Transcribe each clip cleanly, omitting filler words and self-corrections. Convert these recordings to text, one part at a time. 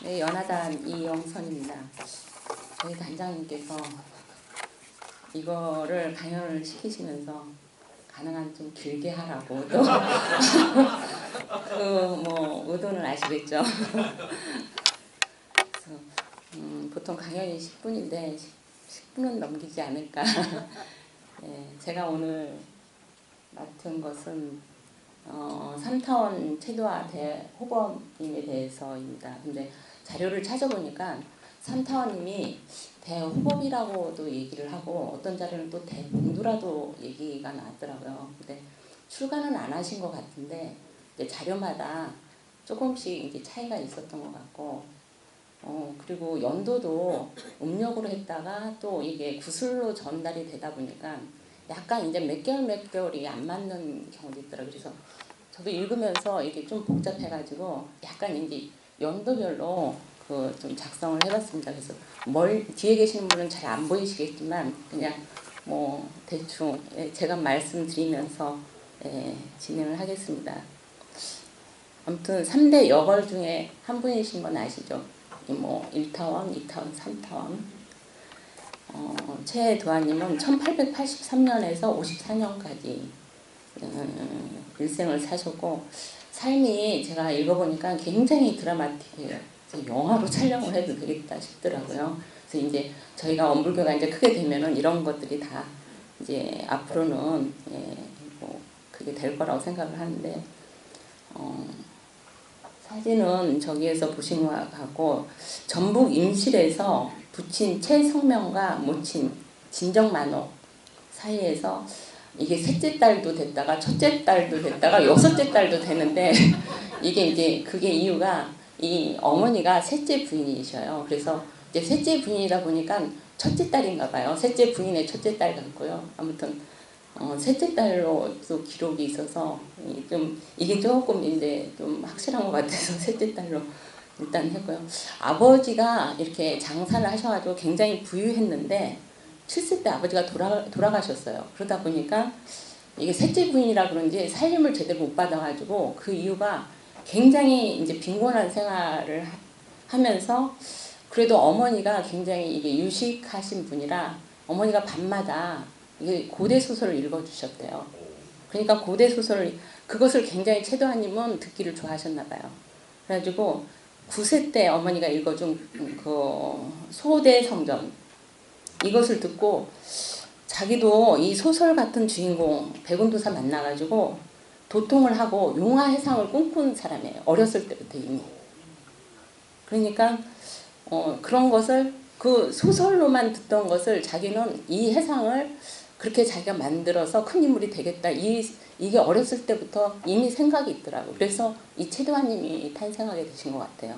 네, 연하단 이영선입니다. 저희 단장님께서 이거를 강연을 시키시면서 가능한 좀 길게 하라고 또 의도는 아시겠죠? 그래서 보통 강연이 10분인데 10분은 넘기지 않을까. 네, 제가 오늘 맡은 것은 3타원 체도화 대호범님에 대해서입니다. 근데 자료를 찾아보니까 3타원님이 대호범이라고도 얘기를 하고 어떤 자료는 또 대봉두라도 얘기가 나왔더라고요. 근데 출간은 안 하신 것 같은데 이제 자료마다 조금씩 이제 차이가 있었던 것 같고 그리고 연도도 음력으로 했다가 또 이게 구술로 전달이 되다 보니까 약간 이제 몇 개월이 안 맞는 경우도 있더라고요. 그래서 저도 읽으면서 이게 좀 복잡해가지고 약간 이제 연도별로 그 좀 작성을 해봤습니다. 그래서 뒤에 계시는 분은 잘 안 보이시겠지만 그냥 뭐 대충 제가 말씀드리면서 진행을 하겠습니다. 아무튼 3대 여걸 중에 한 분이신 건 아시죠? 뭐 1타원, 2타원, 3타원. 최도아님은 1883년에서 54년까지 일생을 사셨고 삶이 제가 읽어보니까 굉장히 드라마틱해요. 영화로 촬영을 해도 되겠다 싶더라고요. 그래서 이제 저희가 원불교가 이제 크게 되면은 이런 것들이 다 이제 앞으로는 뭐 그게 될 거라고 생각을 하는데 사진은 저기에서 보신 것 같고 전북 임실에서 부친 최성명과 모친 진정만호 사이에서 이게 셋째 딸도 됐다가 첫째 딸도 됐다가 여섯째 딸도 되는데 이게 이제 그게 이유가 이 어머니가 셋째 부인이셔요. 그래서 이제 셋째 부인이다 보니까 첫째 딸인가 봐요. 셋째 부인의 첫째 딸 같고요. 아무튼 셋째 딸로 또 기록이 있어서 좀 이게 조금 이제 좀 확실한 것 같아서 셋째 딸로 일단 했고요. 아버지가 이렇게 장사를 하셔가지고 굉장히 부유했는데 7세 때 아버지가 돌아가셨어요. 그러다 보니까 이게 셋째 부인이라 그런지 살림을 제대로 못 받아가지고 그 이유가 굉장히 이제 빈곤한 생활을 하면서 그래도 어머니가 굉장히 이게 유식하신 분이라 어머니가 밤마다 이게 고대 소설을 읽어주셨대요. 그러니까 고대 소설을 그것을 굉장히 최도아님은 듣기를 좋아하셨나 봐요. 그래가지고 9세 때 어머니가 읽어준 그 소대성전 이것을 듣고 자기도 이 소설 같은 주인공 백운도사 만나가지고 도통을 하고 용화해상을 꿈꾼 사람이에요. 어렸을 때부터 이미. 그러니까 그런 것을 그 소설로만 듣던 것을 자기는 이 해상을 그렇게 자기가 만들어서 큰 인물이 되겠다. 이게 어렸을 때부터 이미 생각이 있더라고요. 그래서 이 최도아님이 탄생하게 되신 것 같아요.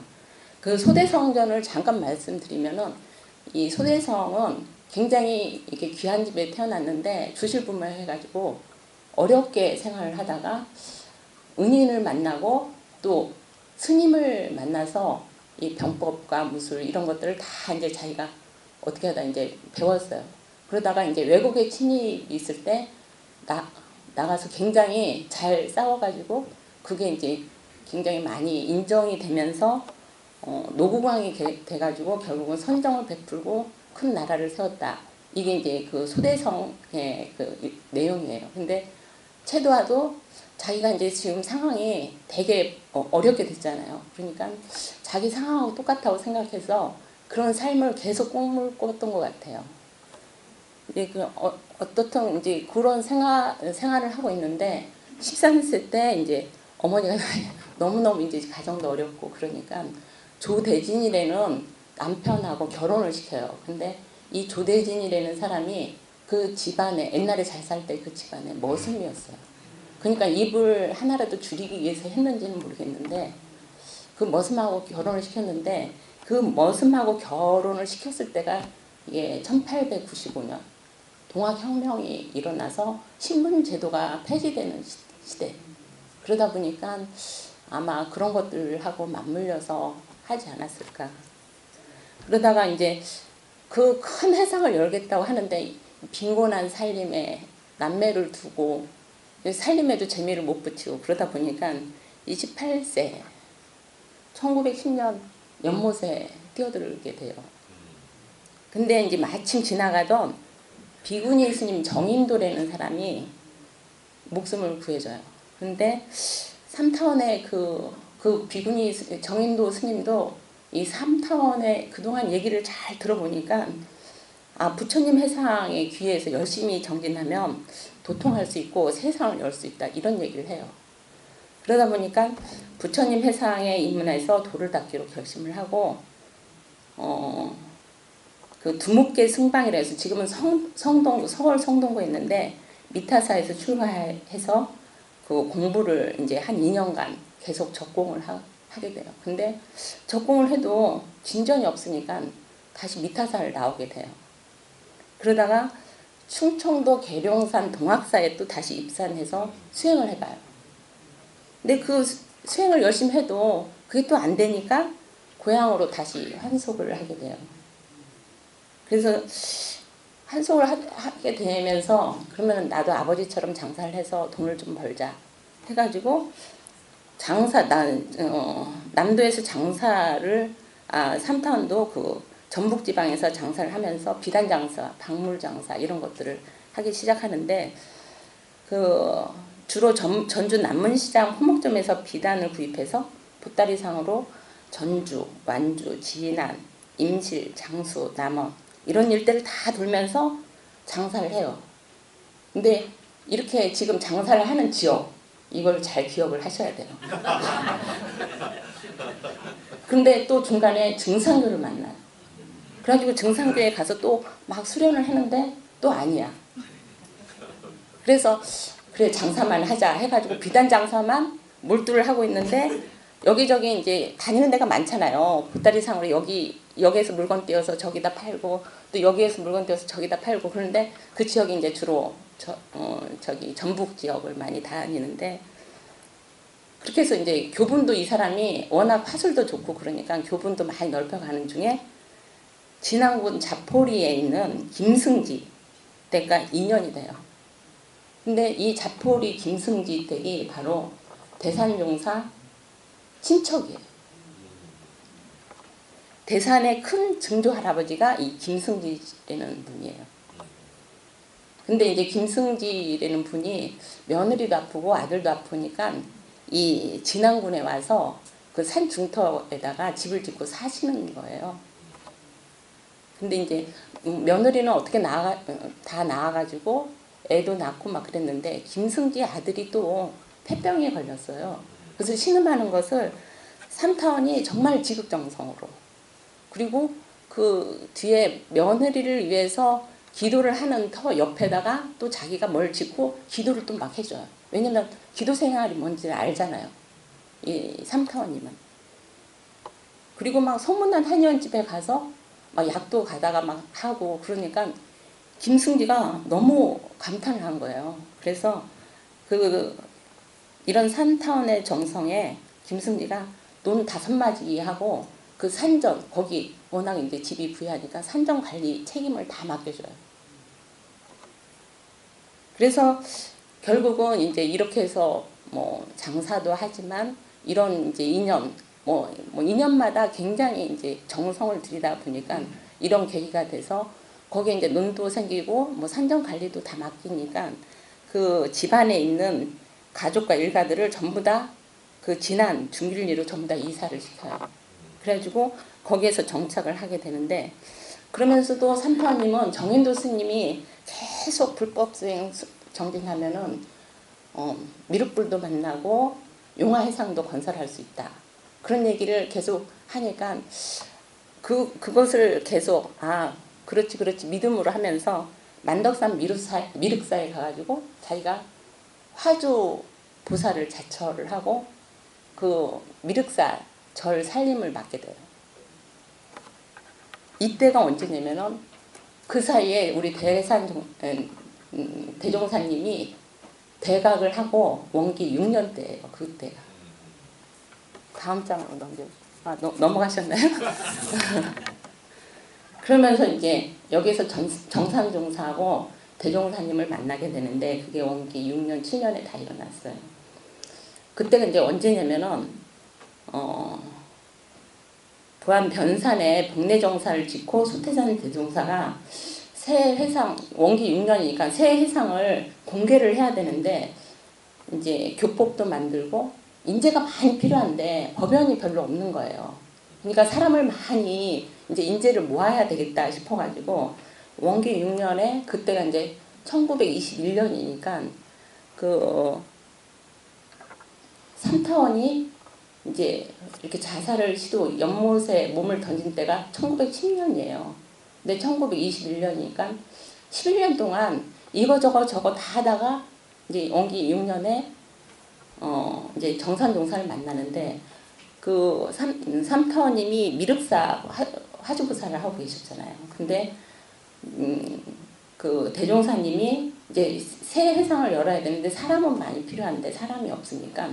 그 소대성전을 잠깐 말씀드리면은 이 소대성은 굉장히 이렇게 귀한 집에 태어났는데 주실분만 해가지고 어렵게 생활을 하다가 은인을 만나고 또 스님을 만나서 이 병법과 무술 이런 것들을 다 이제 자기가 어떻게 하다 이제 배웠어요. 그러다가 이제 외국에 침입이 있을 때 나가서 굉장히 잘 싸워가지고 그게 이제 굉장히 많이 인정이 되면서 노국왕이 돼가지고 결국은 선정을 베풀고 큰 나라를 세웠다. 이게 이제 그 소대성의 그 내용이에요. 근데 최도아도 자기가 이제 지금 상황이 되게 어렵게 됐잖아요. 그러니까 자기 상황하고 똑같다고 생각해서 그런 삶을 계속 꿈을 꿨던 것 같아요. 이제 어떻든 이제 그런 생활을 하고 있는데 13세 때 이제 어머니가 너무너무 이제 가정도 어렵고 그러니까 조대진이라는 남편하고 결혼을 시켜요. 근데 이 조대진이라는 사람이 그 집안에 옛날에 잘 살 때 그 집안에 머슴이었어요. 그러니까 입을 하나라도 줄이기 위해서 했는지는 모르겠는데 그 머슴하고 결혼을 시켰는데 그 머슴하고 결혼을 시켰을 때가 이게 1895년 동학혁명이 일어나서 신분제도가 폐지되는 시대. 그러다 보니까 아마 그런 것들하고 맞물려서 하지 않았을까. 그러다가 이제 그 큰 해상을 열겠다고 하는데 빈곤한 살림에 남매를 두고 살림에도 재미를 못 붙이고 그러다 보니까 28세 1910년 연못에 뛰어들게 돼요. 근데 이제 마침 지나가던 비구니 스님 정인도라는 사람이 목숨을 구해줘요. 근데 삼타원의 그 비구니 정인도 스님도 이 삼타원의 그동안 얘기를 잘 들어보니까 아, 부처님 회상에 귀해서 열심히 정진하면 도통할 수 있고 세상을 열 수 있다 이런 얘기를 해요. 그러다 보니까 부처님 회상에 입문해서 도를 닦기로 결심을 하고 그 두목계 승방이라 해서 지금은 서울 성동구에 있는데 미타사에서 출가해서 그 공부를 이제 한 2년간 계속 적공을 하게 돼요. 근데 적공을 해도 진전이 없으니까 다시 미타사를 나오게 돼요. 그러다가 충청도 계룡산 동학사에 또 다시 입산해서 수행을 해봐요. 근데 그 수행을 열심히 해도 그게 또 안 되니까 고향으로 다시 환속을 하게 돼요. 그래서 환속을 하게 되면서 그러면 나도 아버지처럼 장사를 해서 돈을 좀 벌자 해가지고 남도에서 장사를 삼타원도 그 전북지방에서 장사를 하면서 비단 장사, 박물 장사 이런 것들을 하기 시작하는데 그 주로 전주 남문시장 호목점에서 비단을 구입해서 보따리상으로 전주, 완주, 진안, 임실, 장수, 남원 이런 일대를 다 돌면서 장사를 해요. 근데 이렇게 지금 장사를 하는 지역 이걸 잘 기억을 하셔야 돼요. 근데 또 중간에 증상교를 만나요. 그래가지고 증상교에 가서 또 막 수련을 하는데 또 아니야. 그래서 그래 장사만 하자 해가지고 비단 장사만 몰두를 하고 있는데 여기저기 이제 다니는 데가 많잖아요. 보따리상으로 여기에서 물건 띄어서 저기다 팔고 또 여기에서 물건 띄어서 저기다 팔고 그런데 그 지역이 이제 주로 저기 전북 지역을 많이 다니는데 그렇게 해서 이제 교분도 이 사람이 워낙 화술도 좋고 그러니까 교분도 많이 넓혀가는 중에 진안군 자포리에 있는 김승지 댁과 인연이 돼요. 근데 이 자포리 김승지 댁이 바로 대산종사 친척이에요. 대산의 큰 증조 할아버지가 이 김승지라는 분이에요. 근데 이제 김승지라는 분이 며느리도 아프고 아들도 아프니까 이 진안군에 와서 그 산 중터에다가 집을 짓고 사시는 거예요. 근데 이제 며느리는 어떻게 다 나와가지고 애도 낳고 막 그랬는데 김승지 아들이 또 폐병에 걸렸어요. 그래서 신음하는 것을 삼타원이 정말 지극정성으로 그리고 그 뒤에 며느리를 위해서 기도를 하는 터 옆에다가 또 자기가 뭘 짓고 기도를 또 막 해줘요. 왜냐면 기도 생활이 뭔지 알잖아요. 이 삼타원님은. 그리고 막 소문난 한의원집에 가서 막 약도 가다가 막 하고 그러니까 김승지가 너무 감탄을 한 거예요. 그래서 이런 산타원의 정성에 김승지가 논 5마지 하고 그 산전 거기 워낙 이제 집이 부유하니까 산전 관리 책임을 다 맡겨줘요. 그래서 결국은 이제 이렇게 해서 뭐 장사도 하지만 이런 이제 인연 뭐 2년마다 굉장히 이제 정성을 들이다 보니까 이런 계기가 돼서 거기에 이제 논도 생기고 뭐 산전 관리도 다 맡기니까 그 집안에 있는 가족과 일가들을 전부 다 그 진안 중길리로 전부 다 이사를 시켜요. 그래가지고 거기에서 정착을 하게 되는데 그러면서도 삼타원님은 정인도 스님이 계속 불법 수행 정진하면은 미륵불도 만나고 용화해상도 건설할 수 있다. 그런 얘기를 계속 하니까 그것을 계속 그렇지 믿음으로 하면서 만덕산 미륵사에 가가지고 자기가 화주 보살을 자처를 하고 그 미륵사 절 살림을 맡게 돼요. 이때가 언제냐면은 그 사이에 우리 대종사님이 대각을 하고 원기 6년 때예요. 그때가. 다음 장으로 넘어가셨나요? 그러면서 이제 여기서 정산종사하고 대종사님을 만나게 되는데 그게 원기 6년, 7년에 다 일어났어요. 그때가 이제 언제냐면은 부안 변산에 복례정사를 짓고 소태산 대종사가 새 회상, 원기 6년이니까 새 회상을 공개를 해야 되는데 이제 교법도 만들고 인재가 많이 필요한데 법연이 별로 없는 거예요. 그러니까 사람을 많이 이제 인재를 모아야 되겠다 싶어가지고 원기 6년에 그때가 이제 1921년이니까 그 삼타원이 이제 이렇게 자살을 시도 연못에 몸을 던진 때가 1910년이에요. 근데 1921년이니까 11년 동안 이거저거 저거 다 하다가 이제 원기 6년에 이제 정산종사를 만나는데 그 삼타원님이 미륵사 화주부사를 하고 계셨잖아요. 근데 그 대종사님이 이제 새 회상을 열어야 되는데 사람은 많이 필요한데 사람이 없으니까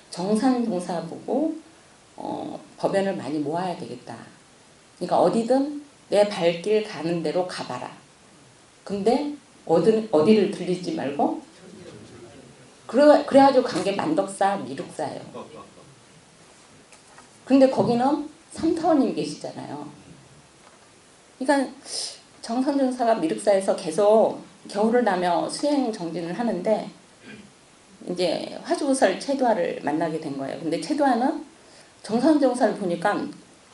정산종사 보고 법연을 많이 모아야 되겠다. 그러니까 어디든 내 발길 가는 대로 가봐라. 근데 어디를 들리지 말고 그래가지고 간 게 만덕사, 미륵사예요. 근데 거기는 삼타원님 계시잖아요. 그러니까 정산종사가 미륵사에서 계속 겨울을 나며 수행 정진을 하는데 이제 화주부사를 채도화를 만나게 된 거예요. 근데 채도화는 정산종사를 보니까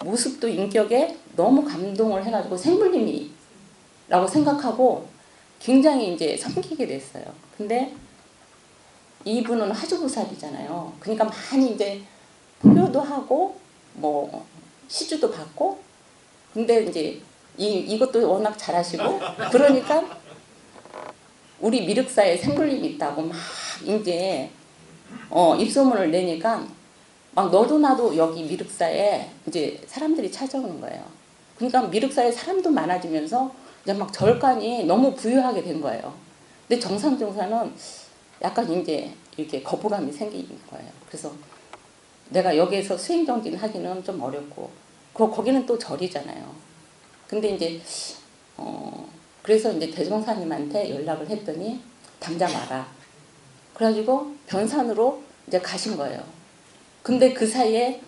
모습도 인격에 너무 감동을 해가지고 생불님이라고 생각하고 굉장히 이제 섬기게 됐어요. 근데 이분은 화주부사이잖아요. 그러니까 많이 이제 포교도 하고 뭐 시주도 받고 근데 이제 이것도 워낙 잘하시고 그러니까 우리 미륵사에 생불림이 있다고 막 이제 입소문을 내니까 막 너도 나도 여기 미륵사에 이제 사람들이 찾아오는 거예요. 그러니까 미륵사에 사람도 많아지면서 이제 막 절간이 너무 부유하게 된 거예요. 근데 정산종사는 약간 이제 이렇게 거부감이 생긴 거예요. 그래서 내가 여기에서 수행정진 하기는 좀 어렵고 거기는 또 절이잖아요. 근데 이제 그래서 이제 대종사님한테 연락을 했더니 당장 와라. 그래가지고 변산으로 이제 가신 거예요. 근데 그 사이에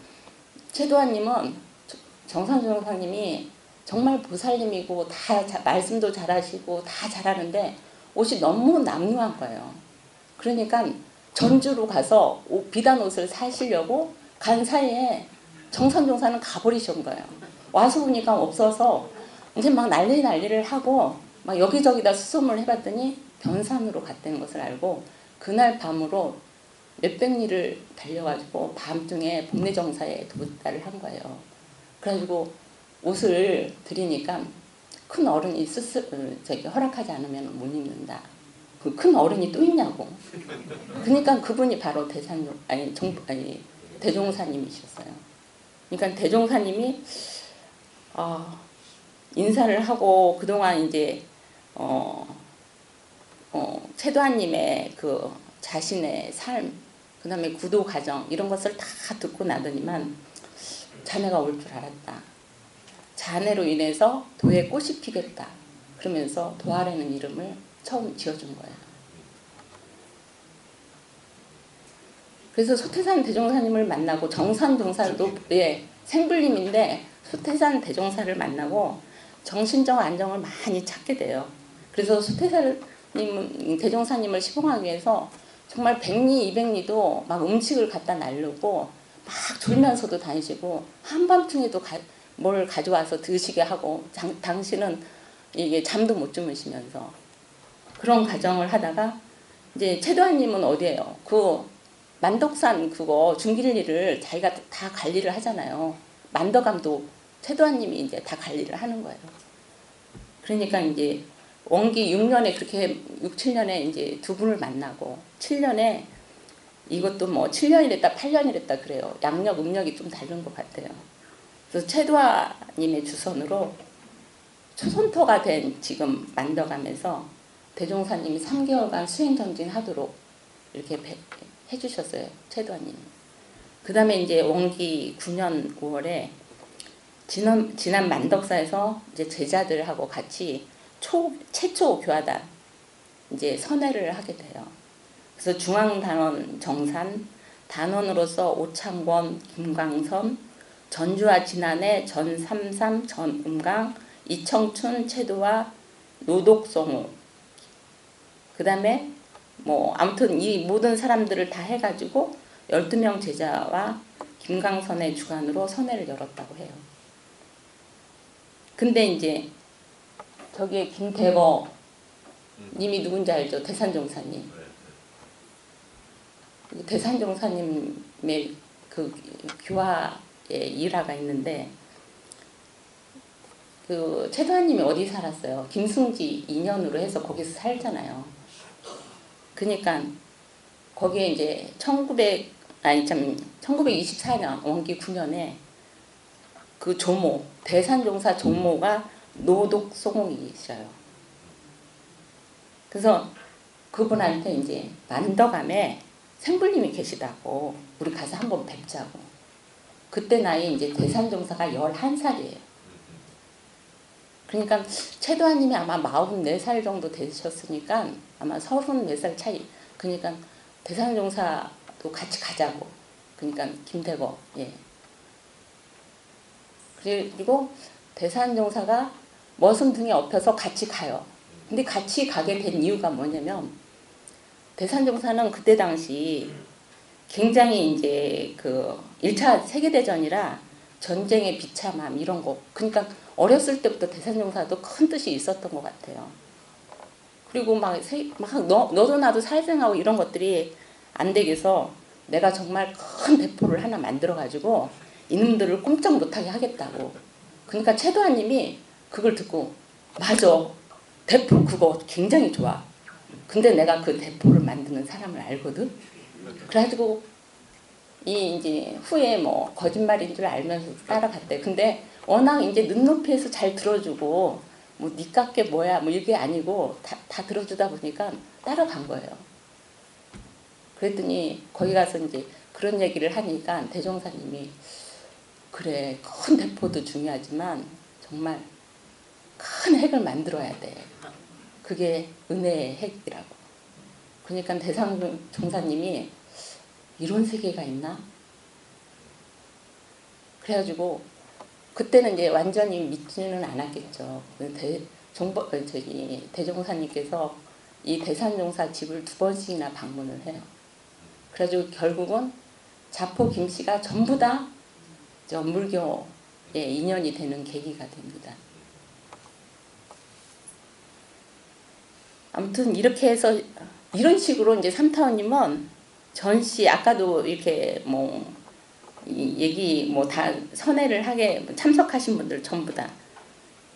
최도환님은 정산종사님이 정말 보살님이고 다 말씀도 잘하시고 다 잘하는데 옷이 너무 남루한 거예요. 그러니까 전주로 가서 비단 옷을 사시려고 간 사이에 정산종사는 가버리신 거예요. 와서 보니까 없어서 이제 막 난리를 하고 막 여기저기다 수소문을 해봤더니 변산으로 갔다는 것을 알고 그날 밤으로 몇백 리를 달려가지고 밤중에 복례정사에 도달을 한 거예요. 그래가지고 옷을 드리니까 큰 어른이 허락하지 않으면 못 입는다. 그 큰 어른이 또 있냐고. 그러니까 그분이 바로 대종사님이셨어요. 그러니까 대종사님이 인사를 하고 그동안 이제 최도환님의 그 자신의 삶, 그 다음에 구도 과정 이런 것을 다 듣고 나더니만 자네가 올 줄 알았다. 자네로 인해서 도에 꽃이 피겠다. 그러면서 도아라는 이름을 처음 지어준 거예요. 그래서 소태산 대종사님을 만나고 정산종사도 생불림인데 소태산 대종사를 만나고 정신적 안정을 많이 찾게 돼요. 그래서 소태산님 대종사님을 시봉하기 위해서 정말 100리 200리도 막 음식을 갖다 날르고 막 졸면서도 다니시고 한밤중에도 뭘 가져와서 드시게 하고 당신은 이게 잠도 못 주무시면서 그런 과정을 하다가 이제 최도환님은 어디예요? 그 만덕산 그거 중길리를 자기가 다 관리를 하잖아요. 만덕암도 최도환님이 이제 다 관리를 하는 거예요. 그러니까 이제 원기 6년에 그렇게 6, 7년에 이제 두 분을 만나고 7년에 이것도 뭐 7년이랬다 8년이랬다 그래요. 양력 음력이 좀 다른 것 같아요. 그래서 최도환님의 주선으로 초선토가 된 지금 만덕암에서 대종사님이 3개월간 수행정진하도록 이렇게 해주셨어요. 최도환님. 그 다음에 이제 원기 9년 5월에 지난 만덕사에서 이제 제자들하고 같이 최초 교화단 이제 선회를 하게 돼요. 그래서 중앙단원 정산, 단원으로서 오창권, 김광선, 전주와 진안의 전삼삼 전음강 이청춘 채도와 노독송우 그 다음에 뭐 아무튼 이 모든 사람들을 다 해가지고 12명 제자와 김강선의 주관으로 선회를 열었다고 해요. 근데 이제 저기에 김대거 님이 누군지 알죠? 대산종사님. 대산종사님의 그 교화의 일화가 있는데 그 최도환님이 어디 살았어요? 김승지 인연으로 해서 거기서 살잖아요. 그러니까 거기에 이제 1924년 원기 9년에 그 조모 대산종사 조모가 노독송이셔요. 그래서 그분한테 이제 만덕암에 생불님이 계시다고 우리 가서 한번 뵙자고. 그때 나이 이제 대산종사가 11살이에요. 그러니까 최도환님이 아마 44살 정도 되셨으니까 아마 34살 차이. 그러니까 대산종사도 같이 가자고. 그러니까 김대거. 예. 그리고 대산종사가 머슴 등에 업혀서 같이 가요. 근데 같이 가게 된 이유가 뭐냐면 대산종사는 그때 당시 굉장히 이제 그 1차 세계대전이라 전쟁의 비참함 이런 거. 그러니까 어렸을 때부터 대산종사도 큰 뜻이 있었던 것 같아요. 그리고 막 너도 나도 살생하고 이런 것들이 안 되겠어. 내가 정말 큰 대포를 하나 만들어가지고 이놈들을 꼼짝 못하게 하겠다고. 그러니까 최도환님이 그걸 듣고 맞아. 대포 그거 굉장히 좋아. 근데 내가 그 대포를 만드는 사람을 알거든. 그래가지고 이 이제 후에 뭐 거짓말인 줄 알면서 따라갔대. 근데 워낙 이제 눈높이에서 잘 들어주고 뭐 니깎게 뭐야 뭐 이게 아니고 다 들어주다 보니까 따라간 거예요. 그랬더니 거기 가서 이제 그런 얘기를 하니까 대종사님이 그래 큰 대포도 중요하지만 정말 큰 핵을 만들어야 돼. 그게 은혜의 핵이라고. 그러니까 대상종사님이 이런 세계가 있나? 그래가지고 그때는 이제 완전히 믿지는 않았겠죠. 대종사님께서 이 대산종사 집을 2번씩이나 방문을 해요. 그래가지고 결국은 자포 김씨가 전부 다 물교에 인연이 되는 계기가 됩니다. 아무튼 이렇게 해서 이런 식으로 이제 삼타원님은 전시 아까도 이렇게 뭐 얘기 뭐 다 선회를 하게 참석하신 분들 전부 다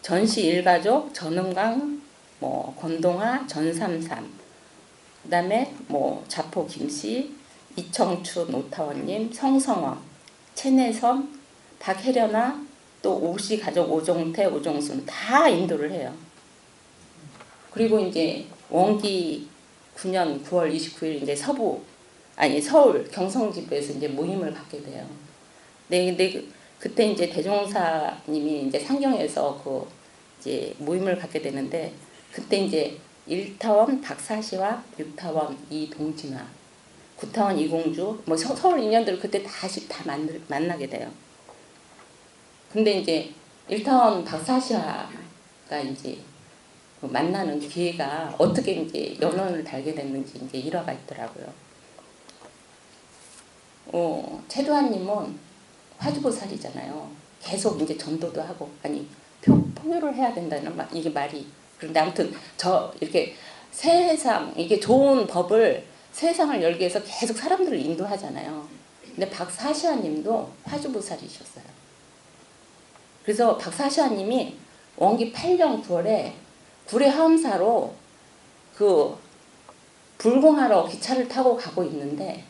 전시 일가족 전음강 뭐 권동아 전삼삼 그다음에 뭐 자포 김씨 이청춘 오타원님 성성원 최내선 박혜련아 또 오씨 가족 오종태 오종순 다 인도를 해요. 그리고 이제 원기 9년 9월 29일 이제 서울 경성지부에서 이제 모임을 갖게 돼요. 네, 근데 그때 이제 대종사님이 이제 상경에서 그 이제 모임을 갖게 되는데 그때 이제 1타원 박사시와 6타원 이동진화, 9타원 이공주, 뭐 서울 인연들 그때 다시 다 만나게 돼요. 근데 이제 1타원 박사시와가 이제 만나는 기회가 어떻게 이제 연원을 달게 됐는지 이제 일화가 있더라고요. 최도환님은 화주보살이잖아요. 계속 이제 전도도 하고 아니 포교를 해야 된다는 이게 말이 그런데 아무튼 이렇게 세상 이게 좋은 법을 세상을 열기 위해서 계속 사람들을 인도하잖아요. 근데 박사시아님도 화주보살이셨어요. 그래서 박사시아님이 원기 8년 9월에 구례 하엄사로 그 불공하러 기차를 타고 가고 있는데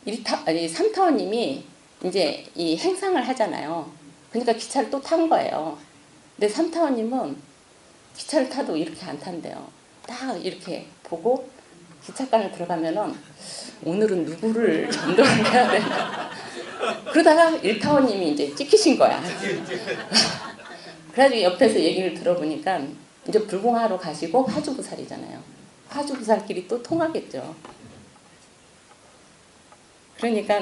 3타원님이 이제 이 행상을 하잖아요. 그러니까 기차를 또 탄 거예요. 근데 3타원님은 기차를 타도 이렇게 안 탄대요. 딱 이렇게 보고 기차관을 들어가면은 오늘은 누구를 전도를 해야 되나. 그러다가 1타원님이 이제 찍히신 거야. 그래가지고 옆에서 얘기를 들어보니까 이제 불공하러 가시고 화주보살이잖아요. 화주보살끼리 또 통하겠죠. 그러니까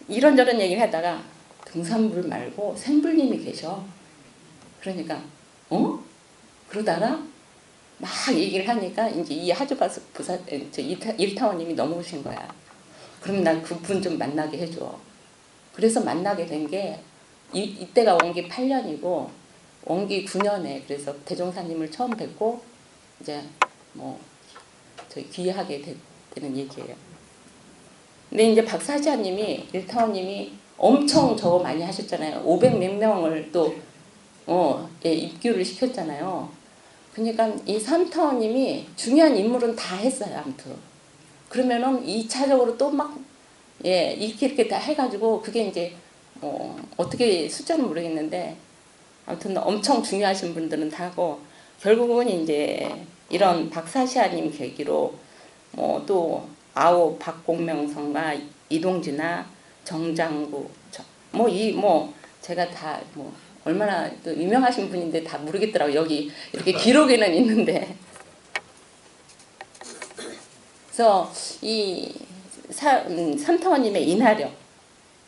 이런저런 얘기를 하다가 등산불 말고 생불님이 계셔. 그러니까 그러다가 막 얘기를 하니까 이제 이 하주바스 부사 일타원님이 넘어오신 거야. 그럼 나 그분 좀 만나게 해줘. 그래서 만나게 된 게 이때가 원기 8년이고 원기 9년에 그래서 대종사님을 처음 뵙고 이제 뭐 저희 귀하게 되는 얘기예요. 근데 이제 박사지아님이 일타원님이 엄청 저거 많이 하셨잖아요. 500 몇 명을 또 예, 입교를 시켰잖아요. 그러니까 이 삼타원님이 중요한 임무는 다 했어요. 아무튼 그러면은 2차적으로 또 막 예, 이렇게 다 해가지고 그게 이제 어떻게 숫자는 모르겠는데 아무튼 엄청 중요하신 분들은 다 하고 결국은 이제 이런 박사시아님 계기로 또 아오 박공명성과 이동진아 정장구 제가 다 얼마나 또 유명하신 분인데 다 모르겠더라고요. 여기 이렇게 기록에는 있는데 그래서 이 삼타원님의 인하력,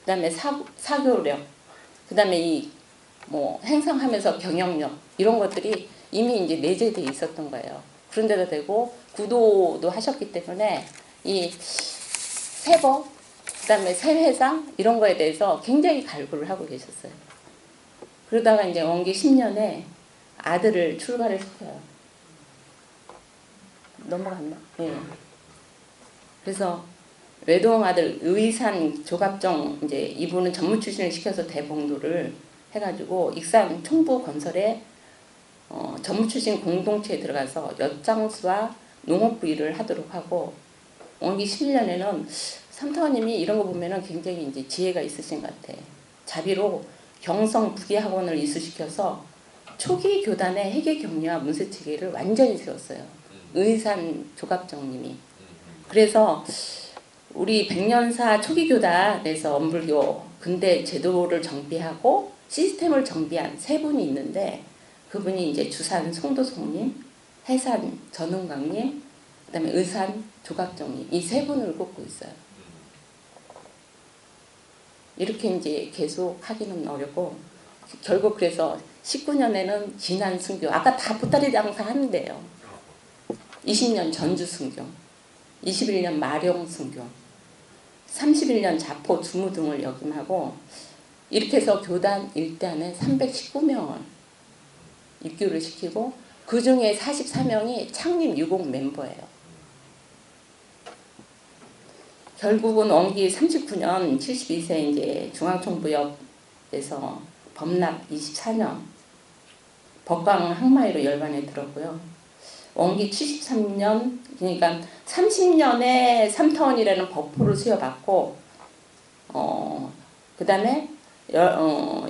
그 다음에 사교력, 그 다음에 이 행성하면서 경영력 이런 것들이 이미 이제 내재되어 있었던 거예요. 그런데도 되고 구도도 하셨기 때문에 이 세법, 그 다음에 세회상 이런 거에 대해서 굉장히 갈구를 하고 계셨어요. 그러다가 이제 원기 10년에 아들을 출가를 시켜요. 넘어갔나? 네. 그래서 외동 아들 의산 조갑정 이제 이분은 전무 출신을 시켜서 대봉도를 해가지고 익산 총부 건설에 전무 출신 공동체에 들어가서 엿장수와 농업부 일을 하도록 하고 원기 11년에는 삼타원님이 이런 거 보면은 굉장히 이제 지혜가 있으신 것 같아. 자비로 경성 부기학원을 이수시켜서 초기 교단의 회계 경리와 문서 체계를 완전히 세웠어요. 의산 조갑정님이. 그래서 우리 백년사 초기 교단에서 엄불교 근대 제도를 정비하고 시스템을 정비한 세 분이 있는데 그분이 이제 주산 송도송님, 해산 전흥강님, 그다음에 의산 조각정님 이 세 분을 꼽고 있어요. 이렇게 이제 계속 하기는 어렵고 결국 그래서 19년에는 진안 순교 아까 다 보따리 장사 하는데요. 20년 전주 순교, 21년 마령 순교, 31년 자포 주무 등을 역임하고 이렇게 해서 교단 일단에 319명을 입교를 시키고 그 중에 44명이 창립 유공 멤버예요. 결국은 원기 39년 72세 이제 중앙총부협에서 범납 24년 법광 항마위로 열반에 들었고요. 원기 73년 그러니까 30년에 삼타원이라는 법포를 수여받고 그 다음에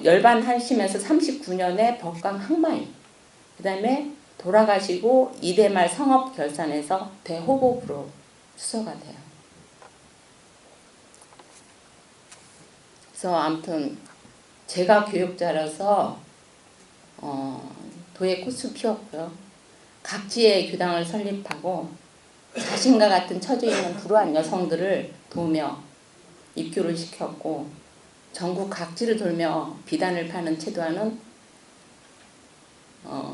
열반하시면서 39년에 법광 항마위 그 다음에 돌아가시고 이대말 성업 결산에서 대호법으로 수서가 돼요. 그래서 아무튼 제가 교육자라서 도의 꽃을 피웠고요. 각지의 교당을 설립하고 자신과 같은 처지에 있는 불우한 여성들을 도우며 입교를 시켰고 전국 각지를 돌며 비단을 파는 체도하는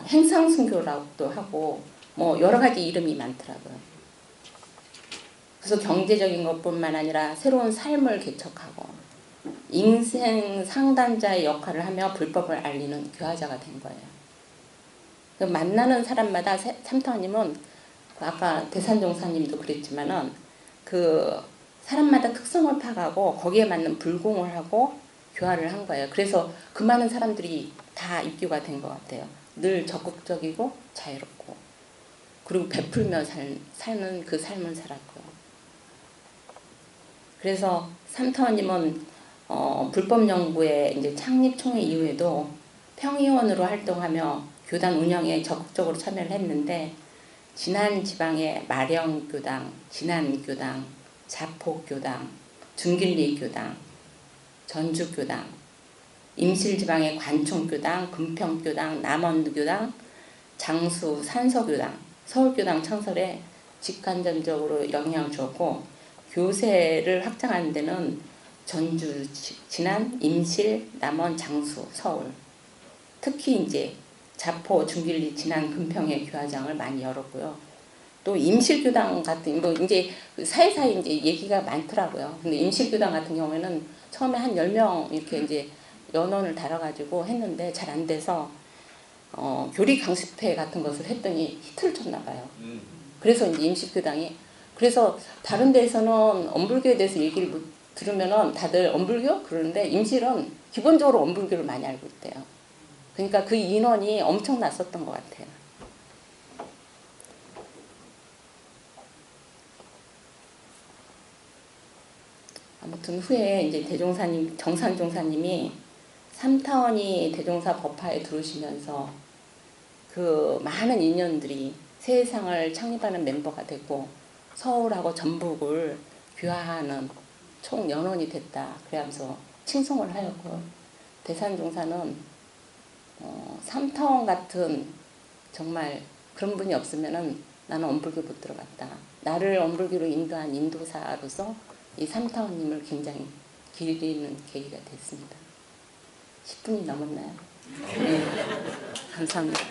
행상순교라고도 하고 여러 가지 이름이 많더라고요. 그래서 경제적인 것뿐만 아니라 새로운 삶을 개척하고 인생 상담자의 역할을 하며 불법을 알리는 교화자가 된 거예요. 만나는 사람마다 삼타원님은 아까 대산종사님도 그랬지만은 그 사람마다 특성을 파가고 거기에 맞는 불공을 하고 교화를 한 거예요. 그래서 그 많은 사람들이 다 입교가 된 것 같아요. 늘 적극적이고 자유롭고 그리고 베풀며 사는 그 삶을 살았고요. 그래서 삼타원님은 불법연구회 이제 창립 총회 이후에도 평의원으로 활동하며 교단 운영에 적극적으로 참여를 했는데 진안 지방의 마령교당, 진안교당, 자포교당, 중길리교당, 전주교당, 임실지방의 관총교당, 금평교당, 남원교당, 장수 산서교당, 서울교당 창설에 직간접적으로 영향을 주었고 교세를 확장하는 데는 전주, 진안, 임실, 남원, 장수, 서울. 특히 이제 자포, 중길리, 진안, 금평의 교화장을 많이 열었고요. 또 임실교당 같은 뭐 이제 사이사이 이제 얘기가 많더라고요. 근데 임실교당 같은 경우에는 처음에 한 10명 이렇게 이제 연원을 달아가지고 했는데 잘 안 돼서 교리 강습회 같은 것을 했더니 히트를 쳤나 봐요. 그래서 이제 임실교당이 그래서 다른 데서는 엄불교에 대해서 얘기를 들으면은 다들 엄불교 그러는데 임실은 기본적으로 엄불교를 많이 알고 있대요. 그러니까 그 인원이 엄청났었던 것 같아요. 아무튼 후에 이제 대종사님, 정산종사님이 삼타원이 대종사 법화에 들어오시면서 그 많은 인연들이 세상을 창립하는 멤버가 되고 서울하고 전북을 교화하는 총 연원이 됐다. 그래서 칭송을 하였고 대산종사는 삼타원 같은 정말 그런 분이 없으면은 나는 엄불교 못 들어갔다. 나를 엄불교로 인도한 인도사로서 이 삼타원님을 굉장히 기리는 계기가 됐습니다. 10분이 넘었나요? 네. 감사합니다.